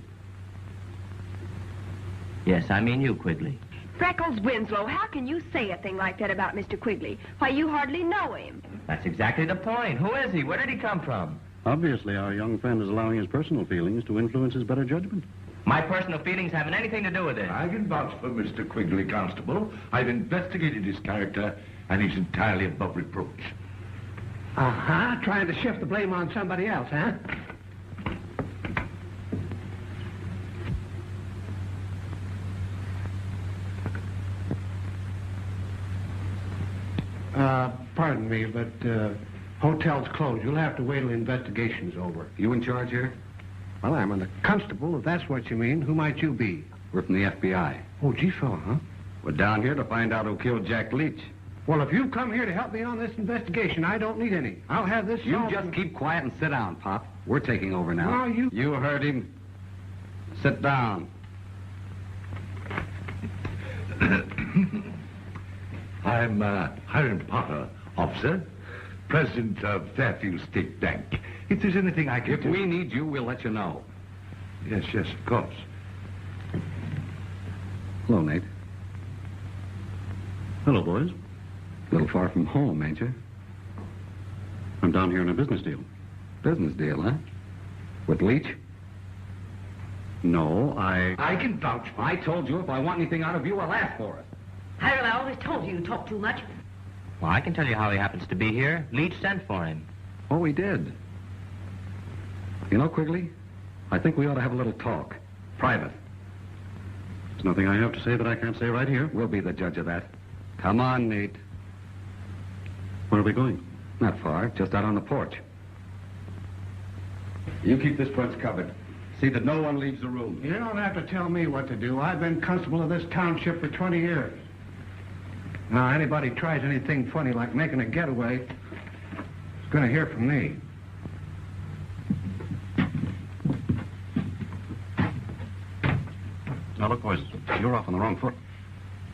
Yes, I mean you, Quigley. Freckles Winslow, how can you say a thing like that about Mr. Quigley? Why, you hardly know him. That's exactly the point. Who is he? Where did he come from? Obviously, our young friend is allowing his personal feelings to influence his better judgment. My personal feelings haven't anything to do with it. I can vouch for Mr. Quigley, Constable. I've investigated his character, and he's entirely above reproach. Uh-huh, trying to shift the blame on somebody else, huh? Pardon me, but, hotel's closed. You'll have to wait till the investigation's over. You in charge here? Well, I'm a constable, if that's what you mean. Who might you be? We're from the FBI. Oh, gee, fella, huh? We're down here to find out who killed Jack Leach. Well, if you've come here to help me on this investigation, I don't need any. I'll have this You solved. just keep quiet and sit down, Pop. We're taking over now. No, you... You heard him. Sit down. I'm Hiram Potter, officer, president of Fairfield State Bank. If there's anything I can If do... we need you, we'll let you know. Yes, of course. Hello, Nate. Hello, boys. A little far from home, ain't you? I'm down here on a business deal. Business deal, huh? With Leach? No, I can vouch for it. I told you if I want anything out of you, I'll ask for it. Hiram, I always told you talk too much. Well, I can tell you how he happens to be here. Leach sent for him. Oh, he did. You know, Quigley, I think we ought to have a little talk. Private. There's nothing I have to say that I can't say right here. We'll be the judge of that. Come on, Nate. Where are we going? Not far, just out on the porch. You keep this front covered. See that no one leaves the room. You don't have to tell me what to do. I've been constable of this township for 20 years. Now, anybody tries anything funny like making a getaway is going to hear from me. Now, look, boys, you're off on the wrong foot.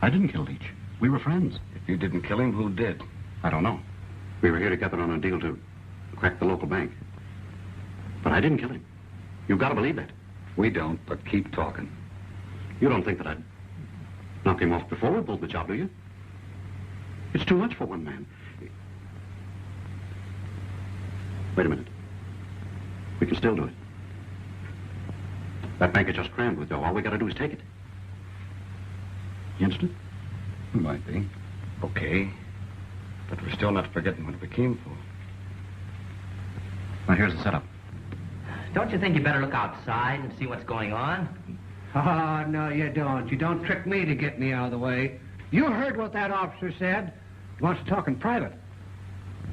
I didn't kill Leach. We were friends. If you didn't kill him, who did? I don't know. We were here together on a deal to crack the local bank. But I didn't kill him. You've got to believe that. We don't, but keep talking. You don't think that I'd knock him off before we pulled the job, do you? It's too much for one man. Wait a minute. We can still do it. That bank is just crammed with dough. All we got to do is take it. Instant? Might be. Okay. But we're still not forgetting what we came for. Now, here's the setup. Don't you think you better look outside and see what's going on? Oh, no, you don't. You don't trick me to get me out of the way. You heard what that officer said. He wants to talk in private.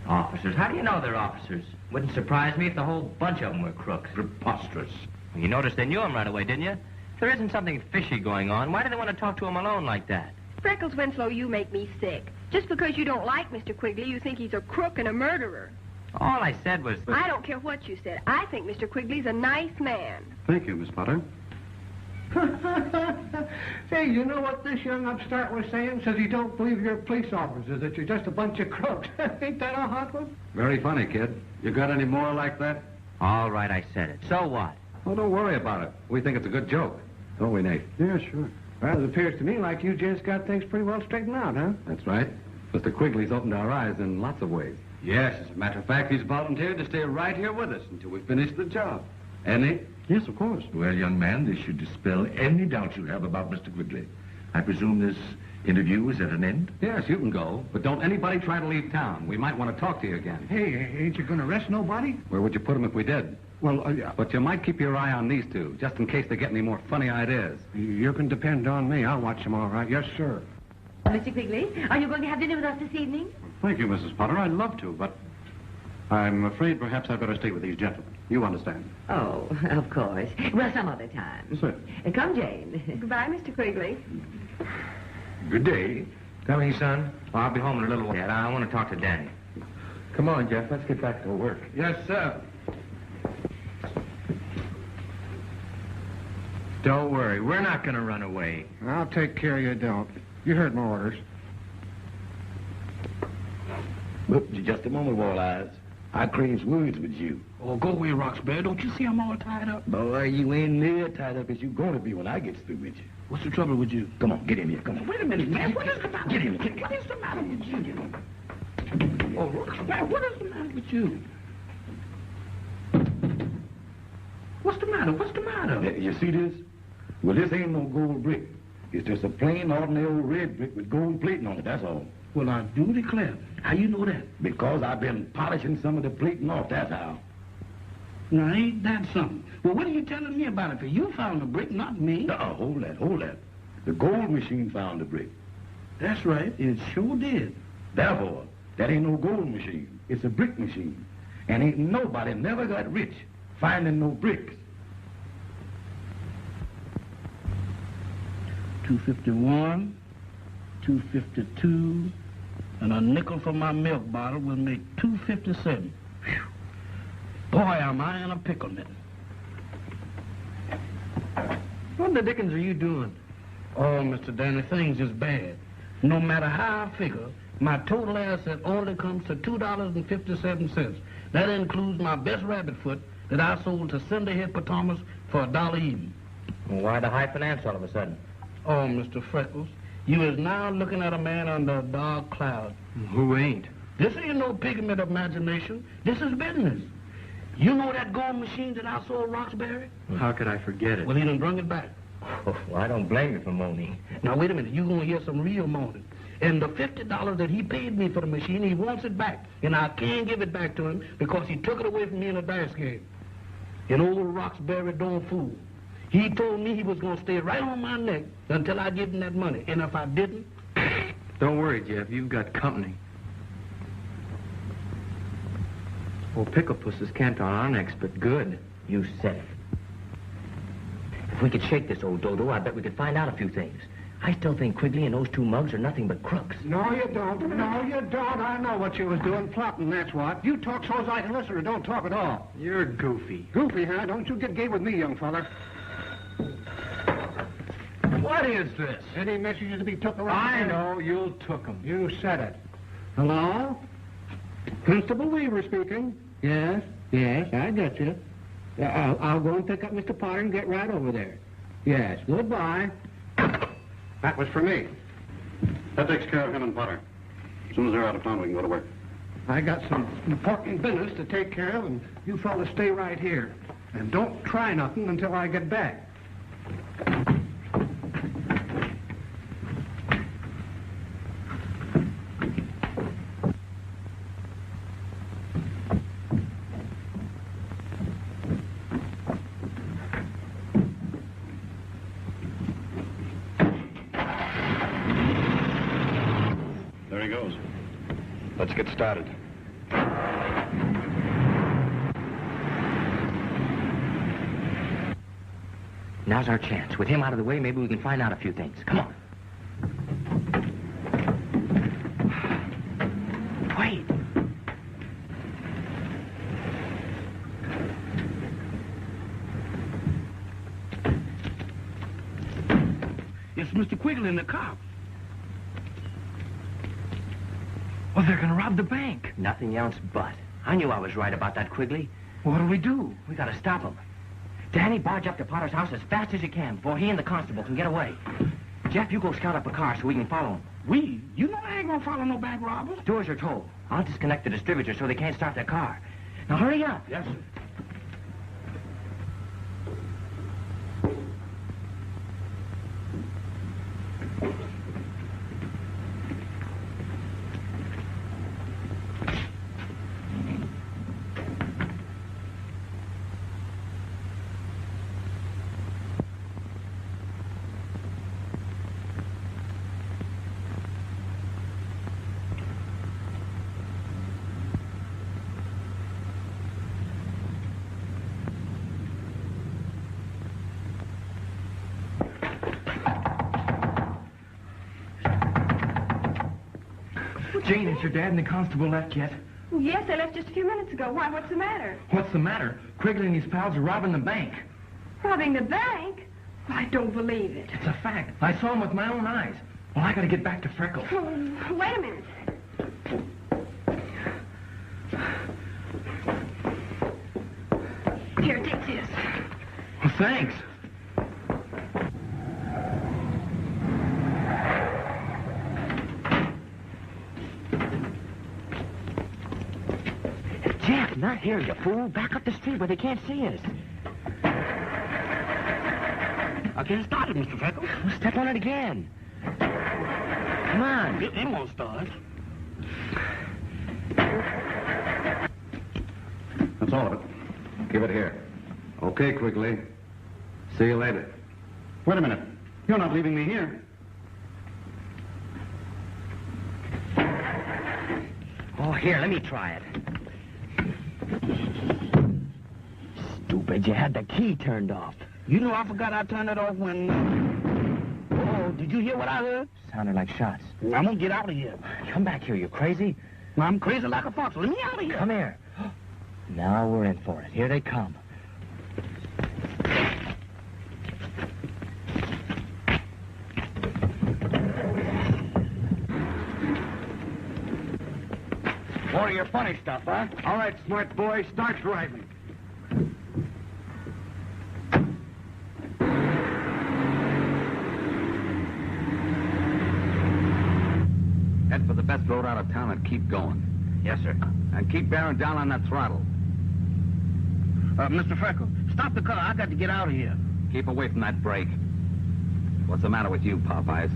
Officers? How do you know they're officers? Wouldn't surprise me if the whole bunch of them were crooks. Preposterous. You noticed they knew him right away, didn't you? If there isn't something fishy going on, why do they want to talk to him alone like that? Freckles, Winslow, you make me sick. Just because you don't like Mr. Quigley, you think he's a crook and a murderer. All I said was... I don't care what you said. I think Mr. Quigley's a nice man. Thank you, Miss Potter. Hey, you know what this young upstart was saying? Says he don't believe you're police officers, that you're just a bunch of crooks. Ain't that a hot one? Very funny, kid. You got any more like that? All right, I said it. So what? Oh, don't worry about it. We think it's a good joke. Don't we, Nate? Yeah, sure. Well, it appears to me like you just got things pretty well straightened out, huh? That's right. Mr. Quigley's opened our eyes in lots of ways. Yes, as a matter of fact, he's volunteered to stay right here with us until we finish the job. And Nate? Yes, of course. Well, young man, this should dispel any doubt you have about Mr. Quigley. I presume this interview is at an end? Yes, you can go, but don't anybody try to leave town. We might want to talk to you again. Hey, ain't you going to arrest nobody? Where would you put him if we did? Well, But you might keep your eye on these two, just in case they get any more funny ideas. You can depend on me. I'll watch them all right. Yes, sir. Mr. Quigley, are you going to have dinner with us this evening? Thank you, Mrs. Potter. I'd love to, but I'm afraid perhaps I'd better stay with these gentlemen. You understand? Oh, of course. Well, some other time. Certainly. Come, Jane. Goodbye, Mr. Quigley. Good day. Coming, son? Well, I'll be home in a little while. I want to talk to Danny. Come on, Jeff. Let's get back to work. Yes, sir. Don't worry. We're not going to run away. I'll take care you don't. You heard my orders. Look, just a moment, Wall Eyes. I crave words with you. Oh, go away, Roxbury. Don't you see I'm all tied up? Boy, you ain't near tied up as you going to be when I get through with you. What's the trouble with you? Come on, get in here. Come on. Wait a minute, man. What is the matter? Get in here. What is the matter with you? Oh, Roxbury, what is the matter with you? What's the matter? What's the matter? You see this? Well, this ain't no gold brick. It's just a plain, ordinary old red brick with gold plating on it, that's all. Well, I do declare. How you know that? Because I've been polishing some of the plating off, that's how. Now, ain't that something? Well, what are you telling me about it? For you found the brick, not me. Hold that. The gold machine found the brick. That's right. It sure did. Therefore, that ain't no gold machine. It's a brick machine. And ain't nobody never got rich finding no bricks. 251, 252, and a nickel for my milk bottle will make 257. Whew. Boy, am I in a pickle now. What in the dickens are you doing? Oh, Mr. Danny, things is bad. No matter how I figure, my total asset only comes to $2.57. That includes my best rabbit foot that I sold to Cinder Hippopotamus for $1 even. Well, why the high finance all of a sudden? Oh, Mr. Freckles, you is now looking at a man under a dark cloud. Who ain't? This ain't no pigment of imagination. This is business. You know that gold machine that I sold Roxbury? Well, how could I forget it? Well, he done brung it back. Oh, well, I don't blame you for moaning. Now, wait a minute. You're going to hear some real moaning. And the $50 that he paid me for the machine, he wants it back. And I can't give it back to him because he took it away from me in a dice game. And old Roxbury don't fool. He told me he was going to stay right on my neck until I give him that money. And if I didn't... Don't worry, Jeff. You've got company. Well, Pickle Pusses can't on our necks, but good. You said it. If we could shake this old dodo, I bet we could find out a few things. I still think Quigley and those two mugs are nothing but crooks. No, you don't. No, you don't. I know what you was doing, plotting, that's what. You talk so as I can listen or don't talk at all. You're goofy. Goofy, huh? Don't you get gay with me, young feller. What is this? Any messages to be took around? I know. You took them. You said it. Hello? Constable Weaver speaking. Yes, I get you. I'll go and pick up Mr. Potter and get right over there. Yes, goodbye. That was for me. That takes care of him and Potter. As soon as they're out of town, we can go to work. I got some important business to take care of, and you fellas stay right here. And don't try nothing until I get back. There he goes. Let's get started. Now's our chance. With him out of the way, maybe we can find out a few things. Come on. Wait. It's Mr. Quigley and the cop. Well, they're gonna rob the bank. Nothing else but. I knew I was right about that, Quigley. What'll we do? We gotta stop them. Danny, barge up to Potter's house as fast as you can before he and the constable can get away. Jeff, you go scout up a car so we can follow him. We? You know I ain't gonna follow no bank robbers. Do as you're told. I'll disconnect the distributor so they can't start their car. Now hurry up. Yes, sir. Jane, has your dad and the constable left yet? Yes, they left just a few minutes ago. Why, what's the matter? What's the matter? Quigley and his pals are robbing the bank. Robbing the bank? I don't believe it. It's a fact. I saw him with my own eyes. Well, I gotta get back to Freckles. Oh, wait a minute. Here, take this. Well, thanks. Jeff, not here, you fool. Back up the street where they can't see us. I'll get it started, Mr. Freckles. Well, step on it again. Come on. It won't start. That's all of it. Give it here. Okay, Quigley. See you later. Wait a minute. You're not leaving me here. Oh, here, let me try it. Stupid, you had the key turned off. You know I forgot I turned it off when... Oh, did you hear what I heard? Sounded like shots. I'm gonna get out of here. Come back here, you crazy? I'm crazy like a fox. Let me out of here. Come here. Now we're in for it. Here they come. More of your funny stuff, huh? All right, smart boy, start driving. Head for the best road out of town and keep going. Yes, sir. And keep bearing down on that throttle. Mr. Freckles, stop the car. I got to get out of here. Keep away from that brake. What's the matter with you, Popeyes?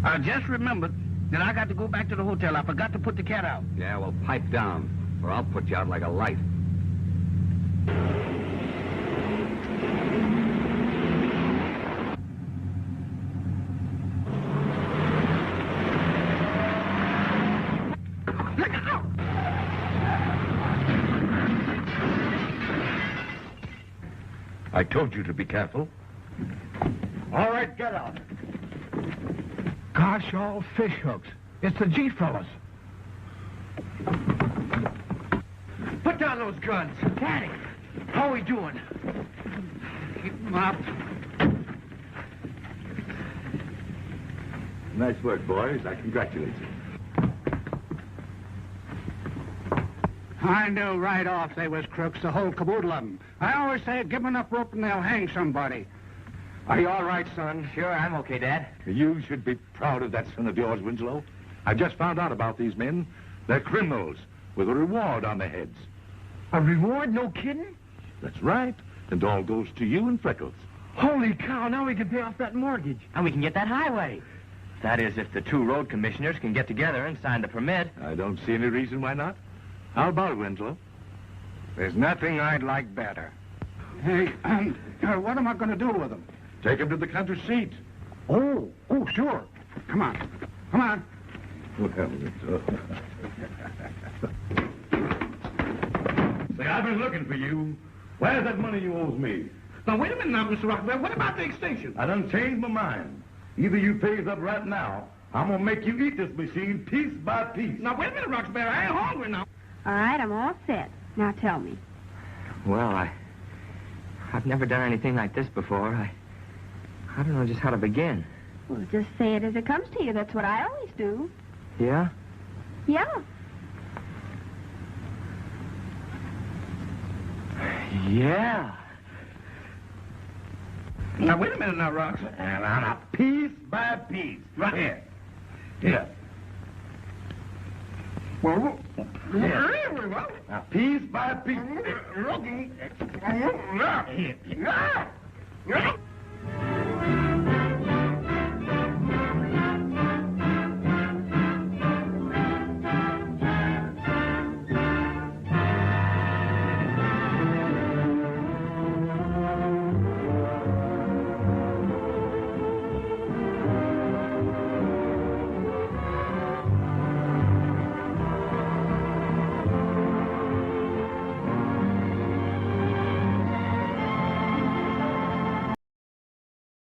I just remembered that I got to go back to the hotel. I forgot to put the cat out. Yeah, well, pipe down, or I'll put you out like a light. Look out! I told you to be careful. All right, get out. Gosh, all fish hooks. It's the G fellas. Put down those guns. Daddy, How are we doing? keep them up. Nice work, boys. I congratulate you. I knew right off they was crooks, the whole caboodle of them. I always say, give them enough rope and they'll hang somebody. Are you all right, son? Sure, I'm okay, Dad. You should be proud of that son of yours, Winslow. I just found out about these men. They're criminals with a reward on their heads. A reward? No kidding? That's right. And all goes to you and Freckles. Holy cow, now we can pay off that mortgage. And we can get that highway. That is, if the two road commissioners can get together and sign the permit. I don't see any reason why not. How about it, Winslow? There's nothing I'd like better. Hey, what am I going to do with them? Take him to the country seat. Oh, sure. Come on. Come on. Well, Say, I've been looking for you. Where's that money you owes me? Now, wait a minute now, Mr. Roxbury. What about the extension? I done changed my mind. Either you pays up right now, I'm gonna make you eat this machine piece by piece. Now, wait a minute, Roxbury. I ain't hungry now. All right, I'm all set. Now tell me. Well, I've never done anything like this before. I don't know just how to begin. Well, just say it as it comes to you. That's what I always do. Yeah? Yeah. Yeah. Now, wait a minute now, Rox. And on a piece by piece. Right here. Here. Well, Now, piece by piece. look.